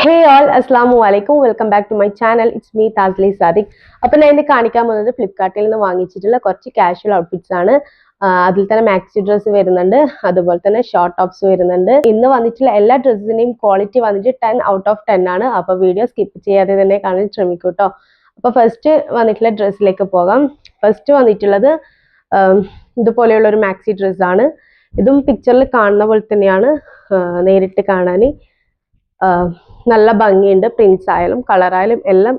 Hey all, Assalamu alaikum. Welcome back to my channel. It's me Tazli Sadiq. അപ്പോൾ ഞാൻ ഇന്ന് കാണിക്കാൻ പോകുന്നത് ഫ്ലിപ്കാർട്ടിൽ നിന്ന് വാങ്ങിച്ചിട്ടുള്ള കുറച്ച് കാഷ്വൽ ഔട്ട്ഫിറ്റ്സ് ആണ്. അതിൽ തന്നെ മാക്സി ഡ്രസ്സ് വരുന്നുണ്ട്, അതുപോലെ തന്നെ ഷോർട്ട് ടോപ്സ് വരുന്നുണ്ട്. ഇന്ന് വന്നിട്ടുള്ള എല്ലാ ഡ്രസ്സിന്റെയും ക്വാളിറ്റി വന്നിട്ട് 10 ഔട്ട് ഓഫ് 10 ആണ്. അപ്പോൾ വീഡിയോ സ്കിപ്പ് ചെയ്യാതെ തന്നെ കാണാൻ ശ്രമിക്കൂ കേട്ടോ. അപ്പോൾ ഫസ്റ്റ് വന്നിട്ടുള്ള ഡ്രസ്സിലേക്ക് പോകാം. ഫസ്റ്റ് വന്നിട്ടുള്ളത് ഇതുപോലെയുള്ള ഒരു മാക്സി ഡ്രസ്സാണ്. ഇതും പിക്ചറിൽ കാണുന്ന പോലെ തന്നെയാണ് നേരിട്ട് കാണാൻ. നല്ല ഭംഗിയുണ്ട്. പ്രിന്റ്സ് ആയാലും കളറായാലും എല്ലാം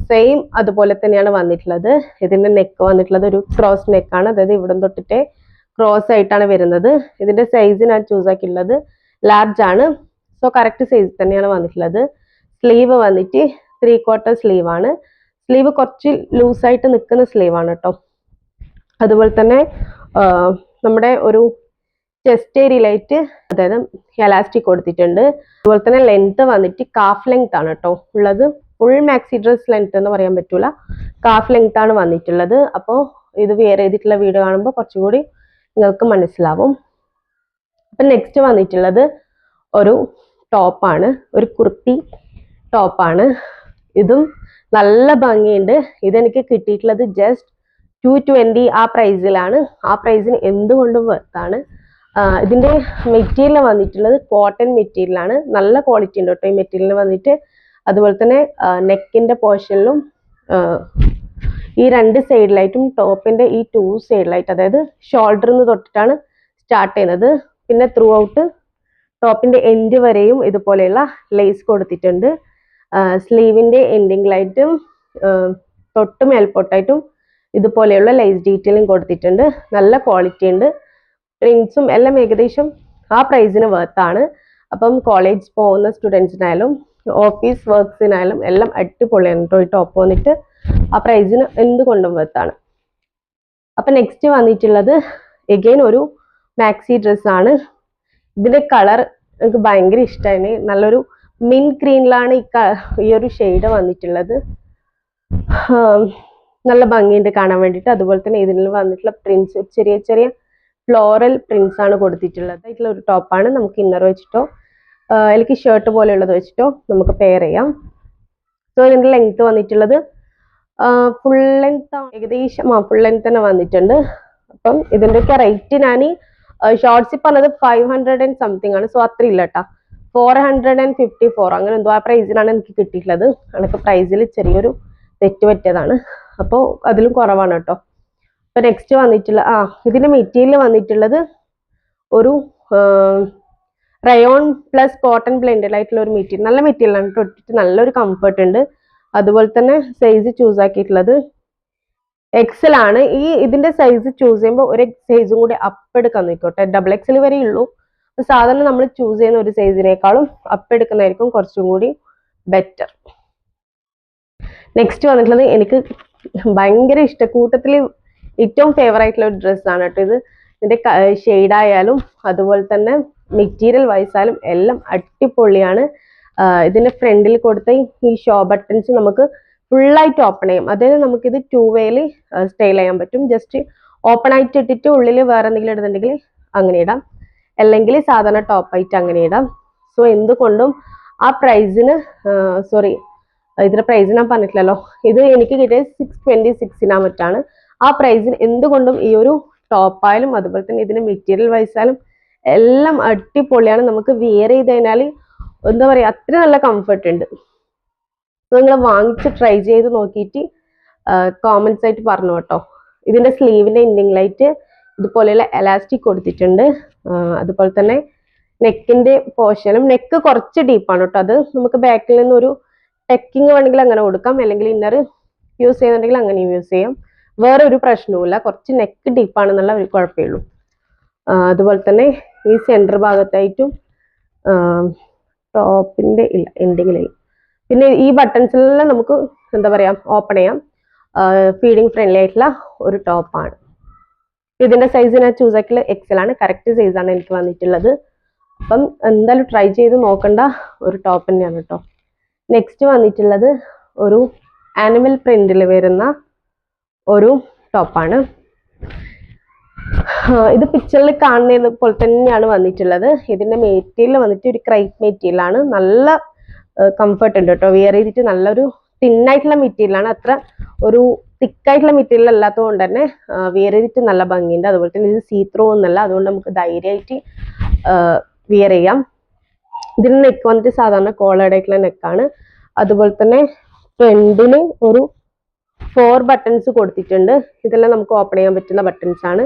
സെയിം അതുപോലെ തന്നെയാണ് വന്നിട്ടുള്ളത്. ഇതിന്റെ നെക്ക് വന്നിട്ടുള്ളത് ഒരു ക്രോസ് നെക്കാണ്, അതായത് ഇവിടെ തൊട്ടിട്ട് ക്രോസ് ആയിട്ടാണ് വരുന്നത്. ഇതിന്റെ സൈസ് ഞാൻ ചൂസ് ആക്കിയിട്ടുള്ളത് ലാർജ് ആണ്. സോ കറക്റ്റ് സൈസ് തന്നെയാണ് വന്നിട്ടുള്ളത്. സ്ലീവ് വന്നിട്ട് 3/4 സ്ലീവ് ആണ്. സ്ലീവ് കുറച്ച് ലൂസായിട്ട് നിൽക്കുന്ന സ്ലീവ് ആണ് കേട്ടോ. അതുപോലെ തന്നെ നമ്മുടെ ഒരു ചെസ്റ്റ് ഏരിയയിലായിട്ട് അതായത് എലാസ്റ്റിക് കൊടുത്തിട്ടുണ്ട്. അതുപോലെ തന്നെ ലെങ്ത് വന്നിട്ട് കാഫ് ലെങ്ത് ആണ് കേട്ടോ ഉള്ളത്. ഫുൾ മാക്സി ഡ്രസ് ലെങ്ത് എന്ന് പറയാൻ പറ്റൂല, കാഫ് ലെങ്ത് ആണ് വന്നിട്ടുള്ളത്. അപ്പോൾ ഇത് വെയർ ചെയ്തിട്ടുള്ള വീഡിയോ കാണുമ്പോൾ കുറച്ചുകൂടി നിങ്ങൾക്ക് മനസ്സിലാവും. അപ്പം നെക്സ്റ്റ് വന്നിട്ടുള്ളത് ഒരു ടോപ്പാണ്, ഒരു കുർത്തി ടോപ്പാണ്. ഇതും നല്ല ഭംഗിയുണ്ട്. ഇതെനിക്ക് കിട്ടിയിട്ടുള്ളത് ജസ്റ്റ് 220 ആ പ്രൈസിലാണ്. ആ പ്രൈസിന് എന്തുകൊണ്ടും വർത്താണ്. ഇതിന്റെ മെറ്റീരിയൽ വന്നിട്ടുള്ളത് കോട്ടൺ മെറ്റീരിയലാണ്. നല്ല ക്വാളിറ്റി ഉണ്ട് കേട്ടോ ഈ മെറ്റീരിയൽ വന്നിട്ട്. അതുപോലെ തന്നെ നെക്കിന്റെ പോർഷനിലും ഈ രണ്ട് സൈഡിലായിട്ടും ടോപ്പിന്റെ ഈ 2 സൈഡിലായിട്ട്, അതായത് ഷോൾഡറിൽ നിന്ന് തൊട്ടിട്ടാണ് സ്റ്റാർട്ട് ചെയ്യുന്നത്. പിന്നെ ത്രൂ ഔട്ട് ടോപ്പിന്റെ എൻഡ് വരെയും ഇതുപോലെയുള്ള ലേസ് കൊടുത്തിട്ടുണ്ട്. സ്ലീവിന്റെ എൻഡിങ്ങിലായിട്ടും തൊട്ട് മേൽപോട്ടായിട്ടും ഇതുപോലെയുള്ള ലേസ് ഡീറ്റെയിലിംഗ് കൊടുത്തിട്ടുണ്ട്. നല്ല ക്വാളിറ്റി ഉണ്ട്. പ്രിന്റ്സും എല്ലാം ഏകദേശം ആ പ്രൈസിന് വർത്താണ്. അപ്പം കോളേജ് പോകുന്ന സ്റ്റുഡൻസിനായാലും ഓഫീസ് വർക്ക്സിനായാലും എല്ലാം അടിപൊളിയാണ് കേട്ടോ ഈ ടോപ്പ് വന്നിട്ട്. ആ പ്രൈസിന് എന്തുകൊണ്ടും വർത്താണ്. അപ്പം നെക്സ്റ്റ് വന്നിട്ടുള്ളത് എഗെയിൻ ഒരു മാക്സി ഡ്രസ്സാണ്. ഇതിന്റെ കളർ എനിക്ക് ഭയങ്കര ഇഷ്ടമായി. നല്ലൊരു മിന്റ് ഗ്രീനിലാണ് ഈ ഒരു ഷെയ്ഡ് വന്നിട്ടുള്ളത്. നല്ല ഭംഗിയുണ്ട് കാണാൻ വേണ്ടിയിട്ട്. അതുപോലെ തന്നെ ഇതിൽ വന്നിട്ടുള്ള പ്രിന്റ്സ് ചെറിയ ചെറിയ ഫ്ലോറൽ പ്രിന്റ്സ് ആണ് കൊടുത്തിട്ടുള്ളത്. ആയിട്ടുള്ള ഒരു ടോപ്പാണ്. നമുക്ക് ഇന്നർ വെച്ചിട്ടോ എനിക്ക് ഷർട്ട് പോലെയുള്ളത് വെച്ചിട്ടോ നമുക്ക് പെയർ ചെയ്യാം. സോ ഇതിന്റെ ലെങ്ത് വന്നിട്ടുള്ളത് ഫുൾ ലെങ്ത് ഏകദേശം ഫുൾ ലെങ്ത് തന്നെ വന്നിട്ടുണ്ട്. അപ്പം ഇതിന്റെ ഒക്കെ റേറ്റ് ഞാൻ ഷോർട്ട്സിൽ പറഞ്ഞത് 500 and സംതിങ് ആണ്. സോ അത്ര ഇല്ല കേട്ടോ, 454 അങ്ങനെ എന്തോ ആ പ്രൈസിനാണ് എനിക്ക് കിട്ടിയിട്ടുള്ളത്. എനിക്ക് പ്രൈസിൽ ചെറിയൊരു തെറ്റ് പറ്റിയതാണ്. അപ്പോൾ അതിലും കുറവാണ് കേട്ടോ. ഇപ്പൊ നെക്സ്റ്റ് വന്നിട്ടുള്ള ഇതിന്റെ മെറ്റീരിയൽ വന്നിട്ടുള്ളത് ഒരു റയോൺ പ്ലസ് കോട്ടൺ ബ്ലെൻഡഡ് ആയിട്ടുള്ള ഒരു മെറ്റീരിയൽ. നല്ല മെറ്റീരിയൽ ആണ്, തൊട്ടിട്ട് നല്ലൊരു കംഫർട്ട് ഉണ്ട്. അതുപോലെ തന്നെ സൈസ് ചൂസ് ആക്കിയിട്ടുള്ളത് എക്സൽ ആണ്. ഇതിന്റെ സൈസ് ചൂസ് ചെയ്യുമ്പോൾ ഒരു സൈസും കൂടി അപ്പ് എടുക്കാൻ നോക്കോട്ടെ. XXL വരെ ഉള്ളൂ. സാധാരണ നമ്മൾ ചൂസ് ചെയ്യുന്ന ഒരു സൈസിനേക്കാളും അപ്പ് എടുക്കുന്നതായിരിക്കും കുറച്ചും കൂടി ബെറ്റർ. നെക്സ്റ്റ് വന്നിട്ടുള്ളത് എനിക്ക് ഭയങ്കര ഇഷ്ടം, കൂട്ടത്തിൽ ഏറ്റവും ഫേവറേറ്റുള്ള ഒരു ഡ്രസ്സാണ് കേട്ടോ ഇത്. ഇതിന്റെ ഷെയ്ഡായാലും അതുപോലെ തന്നെ മെറ്റീരിയൽ വൈസായാലും എല്ലാം അടിപൊളിയാണ്. ഇതിന്റെ ഫ്രണ്ടിൽ കൊടുത്ത ഈ ഷോ ബട്ടൺസ് നമുക്ക് ഫുള്ളായിട്ട് ഓപ്പൺ ചെയ്യാം. അതായത് നമുക്കിത് 2 വേയിൽ സ്റ്റൈൽ ചെയ്യാൻ പറ്റും. ജസ്റ്റ് ഓപ്പൺ ആയിട്ട് ഇട്ടിട്ട് ഉള്ളിൽ വേറെ എന്തെങ്കിലും ഇടുന്നുണ്ടെങ്കിൽ അങ്ങനെ ഇടാം, അല്ലെങ്കിൽ സാധാരണ ടോപ്പായിട്ട് അങ്ങനെ ഇടാം. സോ എന്തുകൊണ്ടും ആ പ്രൈസിന് ഇതിന്റെ പ്രൈസ് ഞാൻ പറഞ്ഞിട്ടില്ലല്ലോ, ഇത് എനിക്ക് കിട്ടിയത് 626 മറ്റാണ്. ആ പ്രൈസിന് എന്തുകൊണ്ടും ഈ ഒരു ടോപ്പായാലും അതുപോലെ തന്നെ ഇതിന്റെ മെറ്റീരിയൽ വൈസായാലും എല്ലാം അടിപൊളിയാണ്. നമുക്ക് വെയർ ചെയ്ത് കഴിഞ്ഞാൽ എന്താ പറയുക, അത്ര നല്ല കംഫർട്ട് ഉണ്ട്. നിങ്ങൾ വാങ്ങിച്ച് ട്രൈ ചെയ്ത് നോക്കിയിട്ട് കോമന്റ്സ് ആയിട്ട് പറഞ്ഞു കേട്ടോ. ഇതിന്റെ സ്ലീവിന്റെ എൻഡിങ്ങിലായിട്ട് ഇതുപോലെയുള്ള എലാസ്റ്റിക് കൊടുത്തിട്ടുണ്ട്. അതുപോലെ തന്നെ നെക്കിന്റെ പോർഷനും നെക്ക് കുറച്ച് ഡീപ്പാണ് കേട്ടോ. അത് നമുക്ക് ബാക്കിൽ നിന്ന് ഒരു ടെക്കിങ് വേണമെങ്കിൽ അങ്ങനെ കൊടുക്കാം, അല്ലെങ്കിൽ ഇന്നർ യൂസ് ചെയ്യുന്നുണ്ടെങ്കിൽ അങ്ങനെയും യൂസ് ചെയ്യാം. വേറെ ഒരു പ്രശ്നവുമില്ല. കുറച്ച് നെക്ക് ഡീപ്പാണെന്നുള്ള ഒരു കുഴപ്പമേ ഉള്ളൂ. അതുപോലെ തന്നെ ഈ സെൻറ്റർ ഭാഗത്തായിട്ടും ടോപ്പിന്റെ ഇല്ല എൻഡിങ്ങിലായി. പിന്നെ ഈ ബട്ടൺസിലെല്ലാം നമുക്ക് എന്താ പറയാ ഓപ്പൺ ചെയ്യാം. ഫീഡിങ് ഫ്രണ്ട്ലി ആയിട്ടുള്ള ഒരു ടോപ്പാണ്. ഇതിന്റെ സൈസ് ഞാൻ ചൂസ് ആക്കിയുള്ള XL ആണ്. കറക്റ്റ് സൈസാണ് എനിക്ക് വന്നിട്ടുള്ളത്. അപ്പം എന്തായാലും ട്രൈ ചെയ്ത് നോക്കേണ്ട ഒരു ടോപ്പ് തന്നെയാണ് കേട്ടോ. നെക്സ്റ്റ് വന്നിട്ടുള്ളത് ഒരു ആനിമൽ പ്രിന്റിൽ വരുന്ന ഒരു ടോപ്പാണ്. ഇത് പിക്ചറിൽ കാണുന്നത് പോലെ തന്നെയാണ് വന്നിട്ടുള്ളത്. ഇതിന്റെ മെറ്റീരിയൽ വന്നിട്ട് ഒരു ക്രൈപ്പ് മെറ്റീരിയൽ ആണ്. നല്ല കംഫർട്ട് ഉണ്ട് കേട്ടോ. വിയർ ചെയ്തിട്ട് നല്ലൊരു തിന്നായിട്ടുള്ള മെറ്റീരിയലാണ്, അത്ര ഒരു തിക്കായിട്ടുള്ള മെറ്റീരിയൽ അല്ലാത്തത് കൊണ്ട് തന്നെ വിയർ ചെയ്തിട്ട് നല്ല ഭംഗിയുണ്ട്. അതുപോലെ തന്നെ ഇത് സീത്രൂ ഒന്നല്ല, അതുകൊണ്ട് നമുക്ക് ധൈര്യമായിട്ട് വിയർ ചെയ്യാം. ഇതിന് നെക്ക് വന്നിട്ട് സാധാരണ കോളേഡ് ആയിട്ടുള്ള നെക്കാണ്. അതുപോലെ തന്നെ ഫ്രണ്ടിന് ഒരു 4 ബട്ടൺസ് കൊടുത്തിട്ടുണ്ട്. ഇതെല്ലാം നമുക്ക് ഓപ്പൺ ചെയ്യാൻ പറ്റുന്ന ബട്ടൺസ് ആണ്.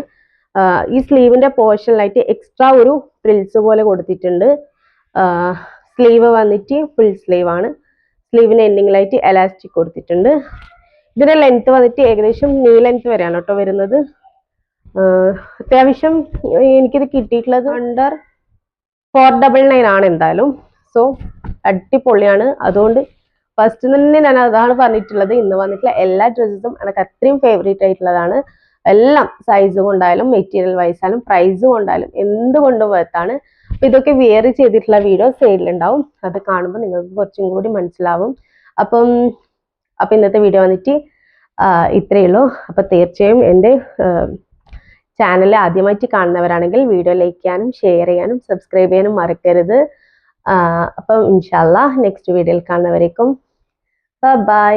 ഈ സ്ലീവിന്റെ പോർഷനിലായിട്ട് എക്സ്ട്രാ ഒരു ഫ്രിൽസ് പോലെ കൊടുത്തിട്ടുണ്ട്. സ്ലീവ് വന്നിട്ട് ഫുൾ സ്ലീവ് ആണ്. സ്ലീവിന് എൻഡിങ്ങിലായിട്ട് എലാസ്റ്റിക് കൊടുത്തിട്ടുണ്ട്. ഇതിന്റെ ലെങ്ത് വന്നിട്ട് ഏകദേശം നീ ലെങ്ത് വരെയാണ് കേട്ടോ വരുന്നത്. അത്യാവശ്യം എനിക്കിത് കിട്ടിയിട്ടുള്ളത് അണ്ടർ 499 ആണ് എന്തായാലും. സോ അടിപൊളിയാണ്. അതുകൊണ്ട് ഫസ്റ്റ് തന്നെ ഞാൻ അതാണ് പറഞ്ഞിട്ടുള്ളത്, ഇന്ന് വന്നിട്ടുള്ള എല്ലാ ഡ്രസ്സും എനിക്ക് അത്രയും ഫേവറേറ്റ് ആയിട്ടുള്ളതാണ്. എല്ലാം സൈസ് കൊണ്ടായാലും മെറ്റീരിയൽ വൈസ് ആയാലും പ്രൈസ് കൊണ്ടായാലും എന്തുകൊണ്ടും വർത്താണ്. അപ്പൊ ഇതൊക്കെ വെയർ ചെയ്തിട്ടുള്ള വീഡിയോ സൈഡിലുണ്ടാവും, അത് കാണുമ്പോൾ നിങ്ങൾക്ക് കുറച്ചും കൂടി മനസ്സിലാവും. അപ്പം ഇന്നത്തെ വീഡിയോ വന്നിട്ട് ഇത്രയേ ഉള്ളൂ. അപ്പൊ തീർച്ചയായും എൻ്റെ ചാനൽ ആദ്യമായിട്ട് കാണുന്നവരാണെങ്കിൽ വീഡിയോ ലൈക്ക് ചെയ്യാനും ഷെയർ ചെയ്യാനും സബ്സ്ക്രൈബ് ചെയ്യാനും മറക്കരുത്. അപ്പം ഇൻഷാല്ലാ നെക്സ്റ്റ് വീഡിയോയിൽ കാണുന്നവരേക്കും ബൈ.